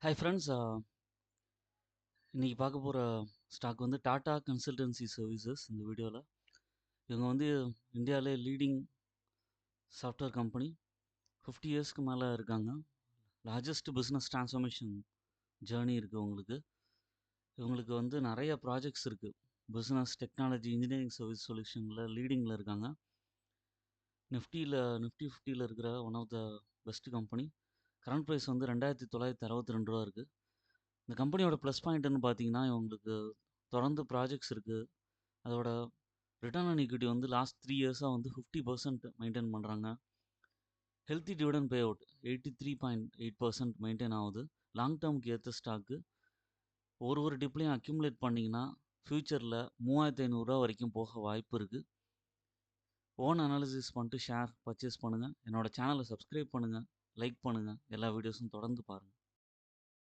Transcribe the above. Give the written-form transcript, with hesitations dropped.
Hi friends. இன்றைக்கி பார்க்க போகிற ஸ்டாக் வந்து டாடா கன்சல்டன்சி சர்வீசஸ். இந்த வீடியோவில் இவங்க வந்து இந்தியாவிலே லீடிங் சாஃப்ட்வேர் கம்பெனி. 50 இயர்ஸ்க்கு மேலே இருக்காங்க. லார்ஜஸ்ட் பிஸ்னஸ் ட்ரான்ஸ்ஃபர்மேஷன் ஜேர்னி இருக்குது உங்களுக்கு. இவங்களுக்கு வந்து நிறைய ப்ராஜெக்ட்ஸ் இருக்குது. பிஸ்னஸ் டெக்னாலஜி இன்ஜினியரிங் சர்வீஸ் சொல்யூஷனில் லீடிங்கில் இருக்காங்க. நிஃப்டி 50யில் இருக்கிற one of the best company. Current price வந்து 2962 ரூபா இருக்குது. இந்த கம்பெனியோட ப்ளஸ் பாயிண்ட்னு பார்த்தீங்கன்னா, இவங்களுக்கு தொடர்ந்து ப்ராஜெக்ட்ஸ் இருக்குது. அதோட ரிட்டர்ன் ஆன் ஈக்விட்டி வந்து லாஸ்ட் 3 இயர்ஸாக வந்து 50% மெயின்டைன் பண்ணுறாங்க. Healthy dividend pay out 83.8% maintain ஆகுது. லாங் டேர்முக்கு ஏற்ற ஸ்டாக்கு. ஒரு டிப்லையும் அக்யூமுலேட் பண்ணிங்கன்னா ஃப்யூச்சரில் 3500 வரைக்கும் போக வாய்ப்பு இருக்குது. ஓன் அனாலிசிஸ் பண்ணிட்டு ஷேர் பர்ச்சேஸ் பண்ணுங்கள். என்னோடய சேனலை சப்ஸ்கிரைப் பண்ணுங்கள், லைக் பண்ணுங்கள். எல்லா வீடியோஸும் தொடர்ந்து பாருங்கள்.